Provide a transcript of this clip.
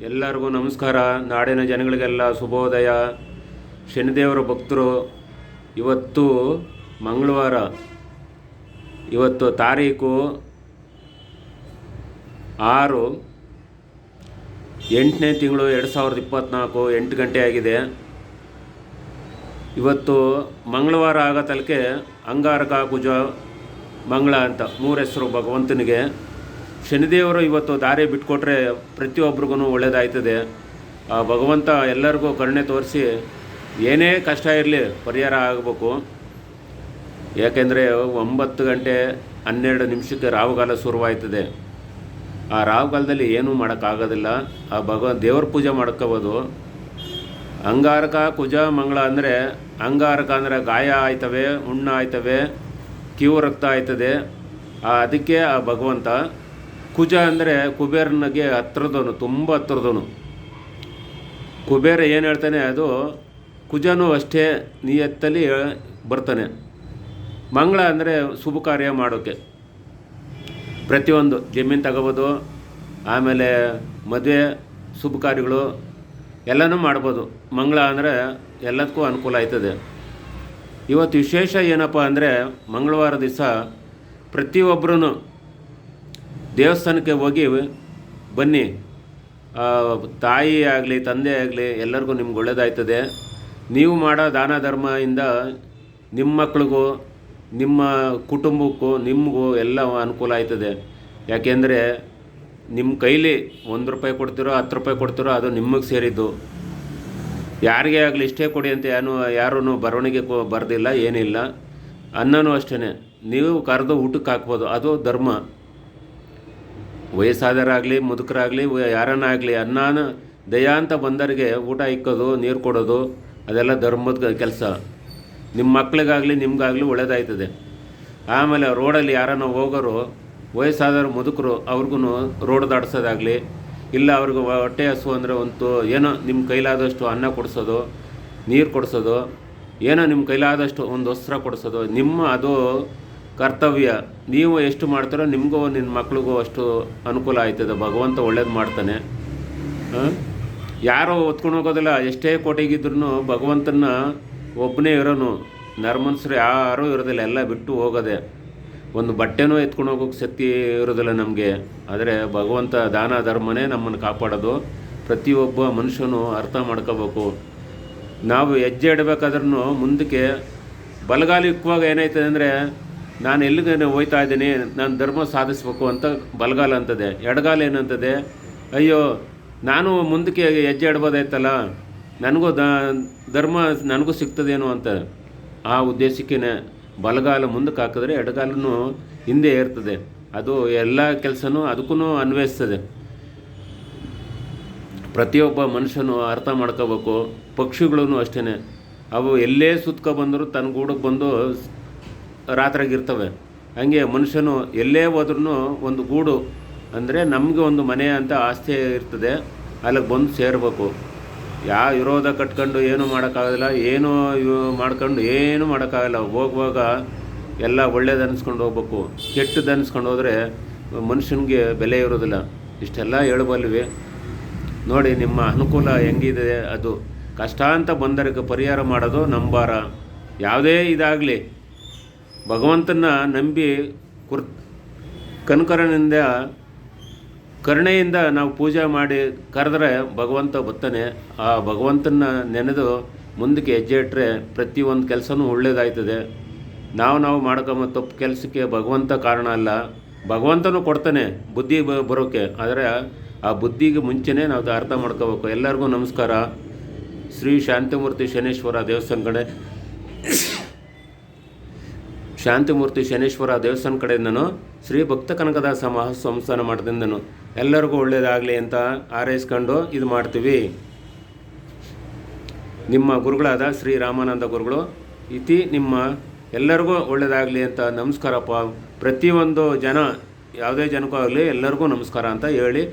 ಎಲ್ಲರಿಗೂ ನಮಸ್ಕಾರ. ನಾಡಿನ ಜನಗಳಿಗೆಲ್ಲ ಶುಭೋದಯ. ಶನಿದೇವರ ಭಕ್ತರು, ಇವತ್ತು ಮಂಗಳವಾರ, ಇವತ್ತು ತಾರೀಕು 6/8 2024, 8 ಗಂಟೆ ಆಗಿದೆ. ಇವತ್ತು ಮಂಗಳವಾರ ಆಗ ತಲಕೆ ಅಂಗಾರಕ ಕುಜ ಮಂಗಳ ಅಂತ 3 ಹೆಸರು ಭಗವಂತನಿಗೆ. ಶನಿದೇವರು ಇವತ್ತು ದಾರಿ ಬಿಟ್ಕೊಟ್ರೆ ಪ್ರತಿಯೊಬ್ಬರಿಗೂ ಒಳ್ಳೆಯದಾಯ್ತದೆ. ಆ ಭಗವಂತ ಎಲ್ಲರಿಗೂ ಕರುಣೆ ತೋರಿಸಿ ಏನೇ ಕಷ್ಟ ಇರಲಿ ಪರಿಹಾರ ಆಗಬೇಕು. ಯಾಕೆಂದರೆ 9 ಗಂಟೆ 12 ರಾಹುಗಾಲ ಶುರುವಾಯ್ತದೆ. ಆ ರಾಹುಗಾಲದಲ್ಲಿ ಏನೂ ಮಾಡೋಕ್ಕಾಗೋದಿಲ್ಲ. ಆ ದೇವ್ರ ಪೂಜೆ ಮಾಡ್ಕೋಬೋದು. ಅಂಗಾರಕ ಕುಜ ಮಂಗಳ ಅಂದರೆ, ಅಂಗಾರಕ ಅಂದರೆ ಗಾಯ ಆಯ್ತವೆ, ಹುಣ್ಣು ಆಯ್ತವೆ, ಕಿವು ರಕ್ತ ಆಯ್ತದೆ, ಅದಕ್ಕೆ ಆ ಭಗವಂತ. ಕುಜ ಅಂದರೆ ಕುಬೇರನಿಗೆ ಹತ್ರದವನು, ತುಂಬ ಹತ್ರದವನು. ಕುಬೇರ ಏನು ಹೇಳ್ತಾನೆ ಅದು ಕುಜನೂ ಅಷ್ಟೇ ನಿಯತ್ತಲ್ಲಿ ಬರ್ತಾನೆ. ಮಂಗಳ ಅಂದರೆ ಶುಭ ಕಾರ್ಯ ಮಾಡೋಕ್ಕೆ, ಪ್ರತಿಯೊಂದು ಜಮೀನು ತಗೋಬೋದು, ಆಮೇಲೆ ಮದುವೆ ಶುಭ ಕಾರ್ಯಗಳು ಎಲ್ಲನೂ ಮಾಡ್ಬೋದು. ಮಂಗಳ ಅಂದರೆ ಎಲ್ಲದಕ್ಕೂ ಅನುಕೂಲ ಆಯ್ತದೆ. ಇವತ್ತು ವಿಶೇಷ ಏನಪ್ಪ ಅಂದರೆ, ಮಂಗಳವಾರ ದಿವಸ ಪ್ರತಿಯೊಬ್ಬರೂ ದೇವಸ್ಥಾನಕ್ಕೆ ಹೋಗಿ ಬನ್ನಿ. ತಾಯಿ ಆಗಲಿ ತಂದೆ ಆಗಲಿ ಎಲ್ಲರಿಗೂ ನಿಮ್ಗೆ ಒಳ್ಳೆಯದಾಯ್ತದೆ. ನೀವು ಮಾಡೋ ದಾನ ಧರ್ಮದಿಂದ ನಿಮ್ಮ ಮಕ್ಳಿಗೂ ನಿಮ್ಮ ಕುಟುಂಬಕ್ಕೂ ನಿಮಗೂ ಎಲ್ಲ ಅನುಕೂಲ ಆಯ್ತದೆ. ಯಾಕೆಂದರೆ ನಿಮ್ಮ ಕೈಲಿ 1 ರೂಪಾಯಿ ಕೊಡ್ತಿರೋ 10 ರೂಪಾಯಿ ಕೊಡ್ತಿರೋ ಅದು ನಿಮಗೆ ಸೇರಿದ್ದು. ಯಾರಿಗೇ ಆಗಲಿ ಇಷ್ಟೇ ಕೊಡಿ ಅಂತ ಯಾರೂ ಬರವಣಿಗೆ ಬರೆದಿಲ್ಲ, ಏನಿಲ್ಲ. ಅನ್ನನೂ ಅಷ್ಟೇ ನೀವು ಕರೆದು ಊಟಕ್ಕೆ ಹಾಕ್ಬೋದು, ಅದು ಧರ್ಮ. ವಯಸ್ಸಾದರಾಗಲಿ ಮುದುಕರಾಗಲಿ ಯಾರನ್ನಾಗಲಿ ಅನ್ನನ ದಯ ಅಂತ ಬಂದವರಿಗೆ ಊಟ ಇಕ್ಕೋದು, ನೀರು ಕೊಡೋದು ಅದೆಲ್ಲ ಧರ್ಮದ ಕೆಲಸ. ನಿಮ್ಮ ಮಕ್ಳಿಗಾಗಲಿ ನಿಮ್ಗಾಗಲಿ ಒಳ್ಳೆಯದಾಯ್ತದೆ. ಆಮೇಲೆ ರೋಡಲ್ಲಿ ಯಾರನ್ನ ಹೋಗೋರು ವಯಸ್ಸಾದವರು ಮುದುಕರು ಅವ್ರಿಗೂ ರೋಡ್ ದಾಡ್ಸೋದಾಗಲಿ, ಇಲ್ಲ ಅವ್ರಿಗೆ ಹೊಟ್ಟೆ ಹಸು ಅಂದರೆ ಏನೋ ನಿಮ್ಮ ಕೈಲಾದಷ್ಟು ಅನ್ನ ಕೊಡಿಸೋದು, ನೀರು ಕೊಡಿಸೋದು, ಏನೋ ನಿಮ್ಮ ಕೈಲಾದಷ್ಟು ಒಂದು ವಸ್ತ್ರ ಕೊಡಿಸೋದು ನಿಮ್ಮ ಅದು ಕರ್ತವ್ಯ. ನೀವು ಎಷ್ಟು ಮಾಡ್ತಾರೋ ನಿಮಗೂ ನಿನ್ನ ಮಕ್ಳಿಗೂ ಅಷ್ಟು ಅನುಕೂಲ ಆಯ್ತದೆ. ಭಗವಂತ ಒಳ್ಳೇದು ಮಾಡ್ತಾನೆ. ಯಾರೋ ಹೊತ್ಕೊಂಡು ಹೋಗೋದಿಲ್ಲ. ಎಷ್ಟೇ ಕೋಟೆಗಿದ್ರೂ ಭಗವಂತನ ಒಬ್ಬನೇ ಇರೋನು. ನರ್ಮನ್ಸರು ಯಾರೂ ಇರೋದಿಲ್ಲ, ಎಲ್ಲ ಬಿಟ್ಟು ಹೋಗೋದೆ. ಒಂದು ಬಟ್ಟೆನೂ ಎತ್ಕೊಂಡು ಹೋಗೋಕ್ಕೆ ಶಕ್ತಿ ಇರೋದಿಲ್ಲ ನಮಗೆ. ಆದರೆ ಭಗವಂತ ದಾನ ಧರ್ಮನೇ ನಮ್ಮನ್ನು ಕಾಪಾಡೋದು. ಪ್ರತಿಯೊಬ್ಬ ಮನುಷ್ಯನು ಅರ್ಥ ಮಾಡ್ಕೋಬೇಕು. ನಾವು ಹೆಜ್ಜೆ ಇಡಬೇಕಾದ್ರೂ ಮುಂದಕ್ಕೆ ಬಲಗಾಲ ಇಕ್ಕುವಾಗ ಏನಾಯ್ತದೆ ಅಂದರೆ, ನಾನು ಎಲ್ಲಿಗೆ ಹೋಯ್ತಾ ಇದ್ದೀನಿ, ನಾನು ಧರ್ಮ ಸಾಧಿಸ್ಬೇಕು ಅಂತ ಬಲಗಾಲ ಅಂತದೆ. ಎಡಗಾಲ ಏನಂತದೆ, ಅಯ್ಯೋ ನಾನು ಮುಂದಕ್ಕೆ ಹೆಜ್ಜೆ ಇಡ್ಬೋದಾಯ್ತಲ್ಲ, ನನಗೂ ಧರ್ಮ ನನಗೂ ಸಿಗ್ತದೇನೋ ಅಂತ. ಆ ಉದ್ದೇಶಕ್ಕೇ ಬಲಗಾಲ ಮುಂದಕ್ಕೆ ಹಾಕಿದ್ರೆ ಎಡಗಾಲೂ ಹಿಂದೆ ಇರ್ತದೆ. ಅದು ಎಲ್ಲ ಕೆಲಸನೂ ಅದಕ್ಕೂ ಅನ್ವಯಿಸ್ತದೆ. ಪ್ರತಿಯೊಬ್ಬ ಮನುಷ್ಯನು ಅರ್ಥ ಮಾಡ್ಕೋಬೇಕು. ಪಕ್ಷಿಗಳೂ ಅಷ್ಟೇ, ಅವು ಎಲ್ಲೇ ಸುತ್ಕೊ ಬಂದರೂ ತನ್ನ ಗೂಡಕ್ಕೆ ಬಂದು ರಾತ್ರಿಯಾಗಿರ್ತವೆ. ಹಾಗೆ ಮನುಷ್ಯನು ಎಲ್ಲೇ ಹೋದ್ರೂ ಒಂದು ಗೂಡು ಅಂದರೆ ನಮಗೆ ಒಂದು ಮನೆ ಅಂತ ಆಸ್ತಿ ಇರ್ತದೆ, ಅಲ್ಲಿಗೆ ಬಂದು ಸೇರಬೇಕು. ಯಾವ ವಿರೋಧ ಕಟ್ಕೊಂಡು ಏನೂ ಮಾಡೋಕ್ಕಾಗೋದಿಲ್ಲ, ಏನೋ ಮಾಡ್ಕೊಂಡು ಏನೂ ಮಾಡೋಕ್ಕಾಗಲ್ಲ. ಹೋಗುವಾಗ ಎಲ್ಲ ಒಳ್ಳೇದು ಅನ್ನಿಸ್ಕೊಂಡು ಹೋಗ್ಬೇಕು. ಕೆಟ್ಟದ್ದು ಅನ್ನಿಸ್ಕೊಂಡು ಹೋದರೆ ಮನುಷ್ಯನಿಗೆ ಬೆಲೆ ಇರೋದಿಲ್ಲ. ಇಷ್ಟೆಲ್ಲ ಹೇಳಬಲ್ವಿ. ನೋಡಿ ನಿಮ್ಮ ಅನುಕೂಲ ಹೆಂಗಿದೆ. ಅದು ಕಷ್ಟ ಅಂತ ಬಂದರಿಗೆ ಪರಿಹಾರ ಮಾಡೋದು ನಂಬಾರ. ಯಾವುದೇ ಇದಾಗಲಿ ಭಗವಂತನ ನಂಬಿ ಕರುಣೆಯಿಂದ ನಾವು ಪೂಜೆ ಮಾಡಿ ಕರೆದ್ರೆ ಭಗವಂತ ಬರ್ತಾನೆ. ಆ ಭಗವಂತನ ನೆನೆದು ಮುಂದಕ್ಕೆ ಹೆಜ್ಜೆ ಇಟ್ಟರೆ ಪ್ರತಿಯೊಂದು ಕೆಲಸನೂ ಒಳ್ಳೆಯದಾಯ್ತದೆ. ನಾವು ಮಾಡ್ಕೊಂಬ ತಪ್ಪು ಕೆಲಸಕ್ಕೆ ಭಗವಂತ ಕಾರಣ ಅಲ್ಲ, ಭಗವಂತನೂ ಕೊಡ್ತಾನೆ ಬುದ್ಧಿ ಬರೋಕ್ಕೆ. ಆದರೆ ಆ ಬುದ್ಧಿಗೆ ಮುಂಚೆನೇ ನಾವು ಅರ್ಥ ಮಾಡ್ಕೋಬೇಕು. ಎಲ್ಲರಿಗೂ ನಮಸ್ಕಾರ. ಶ್ರೀ ಶಾಂತಿಮೂರ್ತಿ ಶನೇಶ್ವರ ದೇವಸ್ಥಾನ ಕಡೆ ಶಾಂತಿಮೂರ್ತಿ ಶನೇಶ್ವರ ದೇವಸ್ಥಾನ ಕಡೆಯಿಂದನು ಶ್ರೀ ಭಕ್ತ ಕನಕದಾಸ ಸಂಸ್ಥಾನ ಮಾಡ್ದಿಂದನು ಎಲ್ಲರಿಗೂ ಒಳ್ಳೆಯದಾಗಲಿ ಅಂತ ಹಾರೈಸ್ಕೊಂಡು ಇದು ಮಾಡ್ತೀವಿ. ನಿಮ್ಮ ಗುರುಗಳಾದ ಶ್ರೀ ರಾಮಾನಂದ ಗುರುಗಳು ಇತಿ ನಿಮ್ಮ ಎಲ್ಲರಿಗೂ ಒಳ್ಳೆಯದಾಗಲಿ ಅಂತ ನಮಸ್ಕಾರಪ್ಪ. ಪ್ರತಿಯೊಂದು ಜನ ಯಾವುದೇ ಜನಕ್ಕೂ ಆಗಲಿ ಎಲ್ಲರಿಗೂ ನಮಸ್ಕಾರ ಅಂತ ಹೇಳಿ